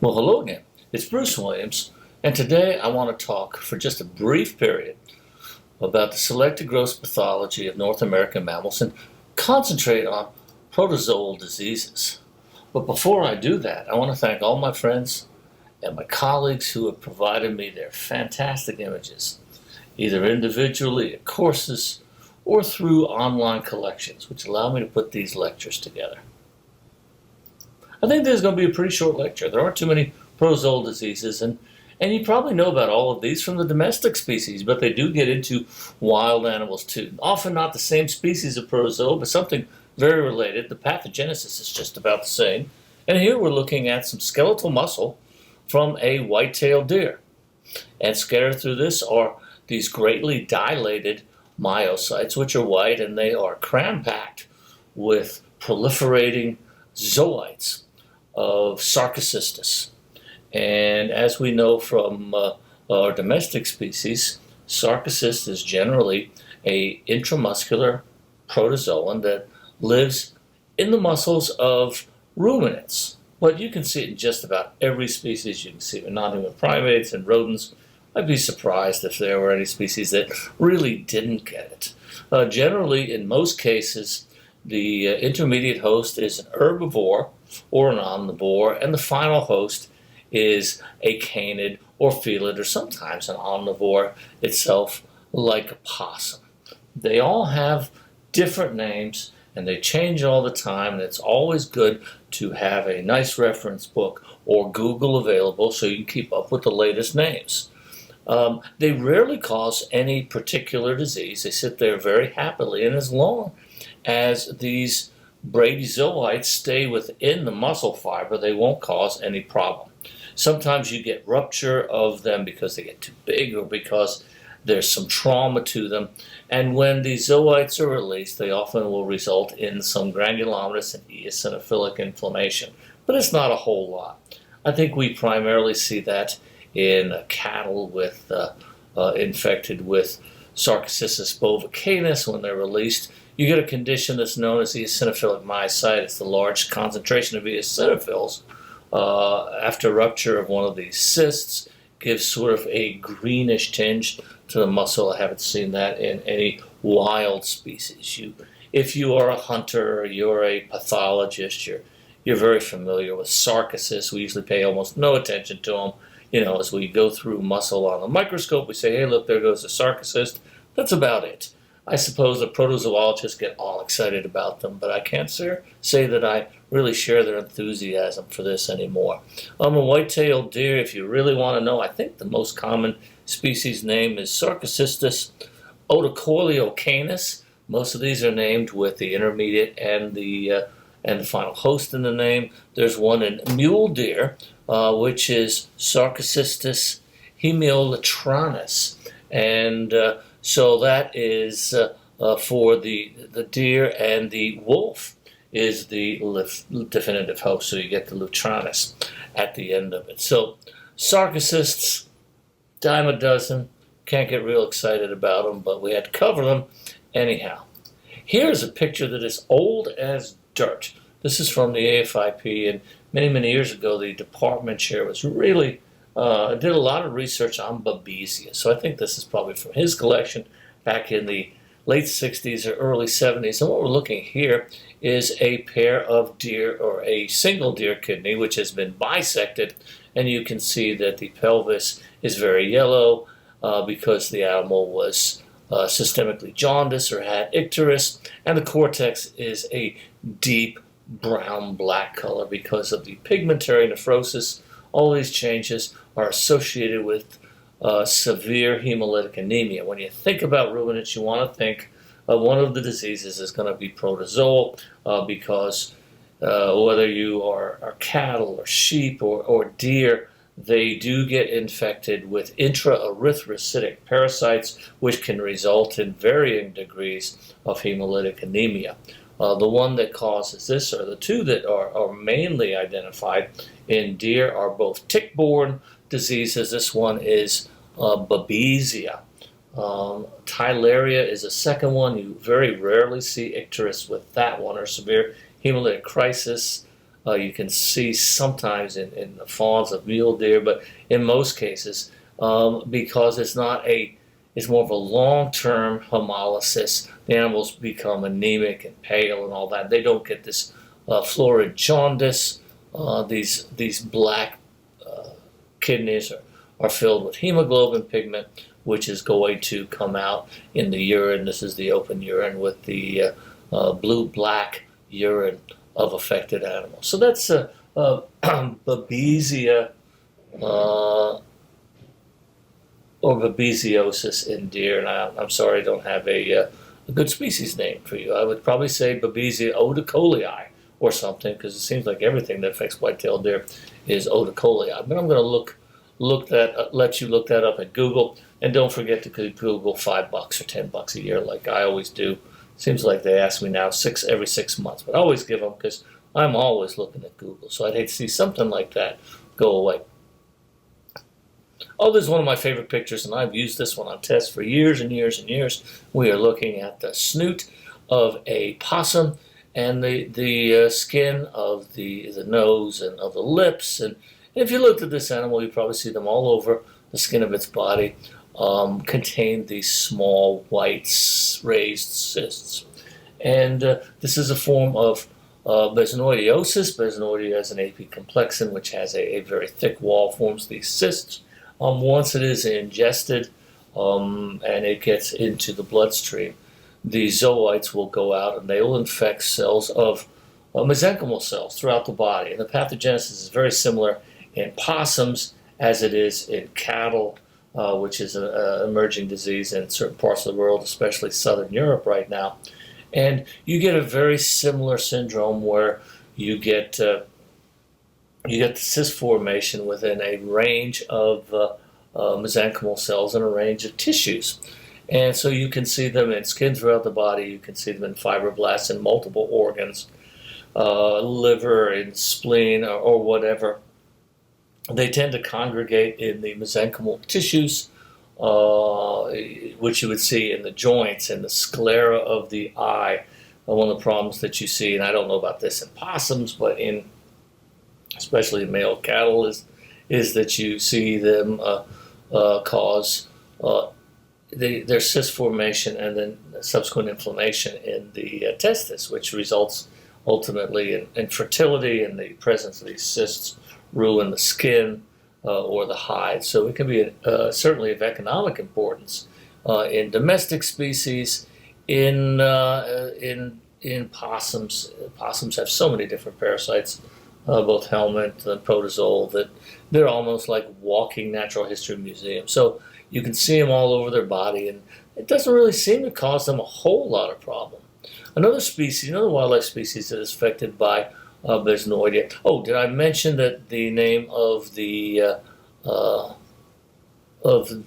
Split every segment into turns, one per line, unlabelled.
Well, hello again. It's Bruce Williams, and today I want to talk for just a brief period about the selected gross pathology of North American mammals and concentrate on protozoal diseases. But before I do that, I want to thank all my friends and my colleagues who have provided me their fantastic images, either individually at courses or through online collections, which allow me to put these lectures together. I think this is going to be a pretty short lecture. There aren't too many protozoal diseases, and you probably know about all of these from the domestic species, but they do get into wild animals too. Often not the same species of protozoa, but something very related. The pathogenesis is just about the same. And here we're looking at some skeletal muscle from a white-tailed deer. And scattered through this are these greatly dilated myocytes, which are white, and they are cram-packed with proliferating zooids of Sarcocystus. And as we know from our domestic species, Sarcocystus is generally an intramuscular protozoan that lives in the muscles of ruminants. But you can see it in just about every species. You can see it in non-human primates and rodents. I'd be surprised if there were any species that really didn't get it. Generally, in most cases, the intermediate host is an herbivore or an omnivore, and the final host is a canid or felid, or sometimes an omnivore itself, like a possum. They all have different names, and they change all the time, and it's always good to have a nice reference book or Google available so you can keep up with the latest names. They rarely cause any particular disease. They sit there very happily, and as long as these bradyzooids stay within the muscle fiber, they won't cause any problem. Sometimes you get rupture of them because they get too big or because there's some trauma to them. And when these zooids are released, they often will result in some granulomatous and eosinophilic inflammation. But it's not a whole lot. I think we primarily see that in cattle with infected with Sarcocystus bovicanus. When they're released, you get a condition that's known as eosinophilic myositis, the large concentration of eosinophils after rupture of one of these cysts gives sort of a greenish tinge to the muscle. I haven't seen that in any wild species. If you are a hunter, you're a pathologist, you're very familiar with Sarcocysts. We usually pay almost no attention to them. You know, as we go through muscle on a microscope, we say, hey, look, there goes a Sarcocyst. That's about it. I suppose the protozoologists get all excited about them, but I can't say that I really share their enthusiasm for this anymore. A white-tailed deer, if you really want to know, I think the most common species name is Sarcocystus otocoiliocanus. Most of these are named with the intermediate and the final host in the name. There's one in mule deer, which is Sarcocystus hemiolitranus, and so that is for the deer, and the wolf is the definitive host, so you get the lutranus at the end of it. So Sarcocysts, dime a dozen, can't get real excited about them, but we had to cover them anyhow. Here's a picture that is old as dirt. This is from the AFIP, and many years ago the department chair was really did a lot of research on Babesia. So I think this is probably from his collection back in the late 60s or early 70s. And what we're looking here is a pair of deer, or a single deer kidney, which has been bisected. And you can see that the pelvis is very yellow because the animal was systemically jaundiced or had icterus. And the cortex is a deep brown-black color because of the pigmentary nephrosis. All these changes are associated with severe hemolytic anemia. When you think about ruminants, you want to think one of the diseases is going to be protozoal because whether you are cattle or sheep or deer, they do get infected with intra-erythrocytic parasites, which can result in varying degrees of hemolytic anemia. The one that causes this, or the two that are mainly identified in deer, are both tick-borne diseases. This one is Babesia. Tylaria is a second one. You very rarely see icterus with that one, or severe hemolytic crisis. You can see sometimes in the fawns of mule deer, but in most cases, because it's more of a long-term hemolysis. The animals become anemic and pale and all that. They don't get this florid jaundice. These black kidneys are filled with hemoglobin pigment, which is going to come out in the urine. This is the open urine with the blue-black urine of affected animals. So that's Babesia or babesiosis in deer. And I'm sorry I don't have a good species name for you. I would probably say Babesia oedicolii or something, because it seems like everything that affects white-tailed deer is oedicolii. But I'm going to let you look that up at Google, and don't forget to Google $5 or $10 a year, like I always do. Seems like they ask me now every 6 months, but I always give them because I'm always looking at Google. So I'd hate to see something like that go away. Oh, this is one of my favorite pictures, and I've used this one on tests for years and years and years. We are looking at the snoot of a possum and the skin of the nose and of the lips. And if you looked at this animal, you'd probably see them all over the skin of its body. Contain these small white raised cysts. And this is a form of besnoidiosis. Besnoidia is an apicomplexan, which has a very thick wall, forms these cysts. Once it is ingested and it gets into the bloodstream, the zooites will go out and they will infect cells of mesenchymal cells throughout the body. And the pathogenesis is very similar in possums as it is in cattle, which is an emerging disease in certain parts of the world, especially southern Europe right now. And you get a very similar syndrome where you get the cyst formation within a range of mesenchymal cells and a range of tissues. And so you can see them in skin throughout the body. You can see them in fibroblasts in multiple organs, liver and spleen or whatever. They tend to congregate in the mesenchymal tissues, which you would see in the joints and the sclera of the eye. One of the problems that you see, and I don't know about this in possums, but especially in male cattle, is that you see them cause their cyst formation and then subsequent inflammation in the testis, which results ultimately in infertility, and the presence of these cysts ruin the skin or the hide. So it can be certainly of economic importance in domestic species. In possums, possums have so many different parasites, both helminth and protozoal, that they're almost like walking natural history museums. So you can see them all over their body, and it doesn't really seem to cause them a whole lot of problem. Another wildlife species that is affected by Besnoidia. Oh, did I mention that the name of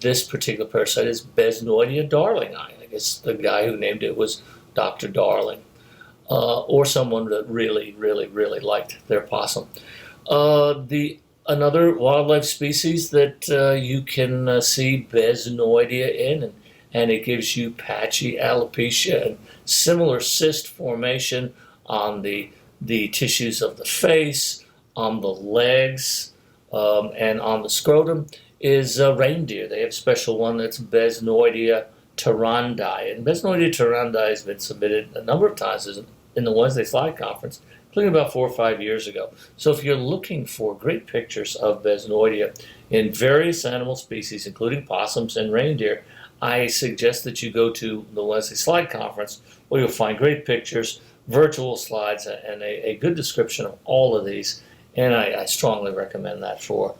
this particular parasite is Besnoidia darlingi? I guess the guy who named it was Dr. Darling, or someone that really, really, really liked their possum. Another wildlife species that you can see Besnoidia in, and it gives you patchy alopecia and similar cyst formation on the tissues of the face, on the legs, and on the scrotum, is reindeer. They have a special one that's Besnoidia tarandi. And Besnoidia tarandi has been submitted a number of times in the Wednesday Slide Conference, including about 4 or 5 years ago. So if you're looking for great pictures of Besnoidia in various animal species, including possums and reindeer, I suggest that you go to the Wednesday Slide Conference, where you'll find great pictures, virtual slides, and a good description of all of these. And I strongly recommend that for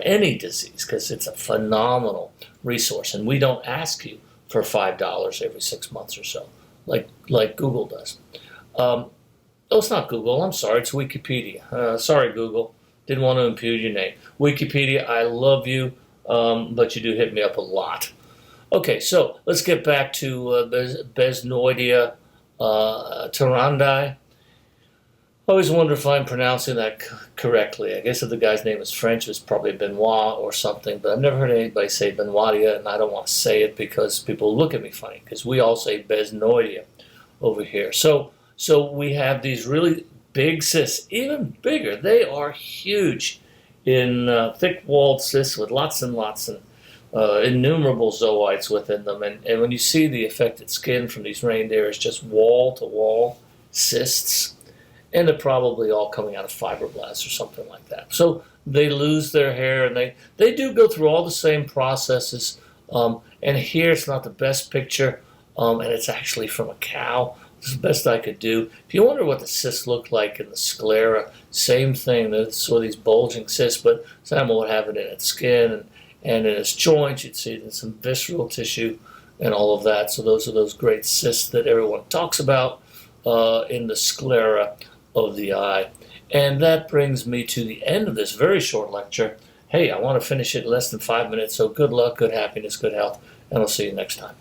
any disease, because it's a phenomenal resource. And we don't ask you for $5 every 6 months or so, like Google does. Oh, it's not Google. I'm sorry. It's Wikipedia. Sorry, Google. Didn't want to impugn your name. Wikipedia, I love you, but you do hit me up a lot. Okay, so let's get back to Besnoidia tarandi. I always wonder if I'm pronouncing that correctly. I guess if the guy's name is French, it's probably Benoit or something, but I've never heard anybody say Benoitia, and I don't want to say it because people look at me funny, because we all say Besnoidia over here. So we have these really big cysts, even bigger. They are huge in thick-walled cysts with lots and lots and innumerable zooids within them. And when you see the affected skin from these reindeer, it's just wall-to-wall cysts. And they're probably all coming out of fibroblasts or something like that. So they lose their hair, and they do go through all the same processes. And here it's not the best picture, and it's actually from a cow. It's the best I could do. If you wonder what the cysts look like in the sclera, same thing. That's these bulging cysts, but this animal would have it in its skin and in its joints. You'd see it in some visceral tissue and all of that. So those are those great cysts that everyone talks about in the sclera of the eye. And that brings me to the end of this very short lecture. Hey, I want to finish it in less than 5 minutes, so good luck, good happiness, good health, and I'll see you next time.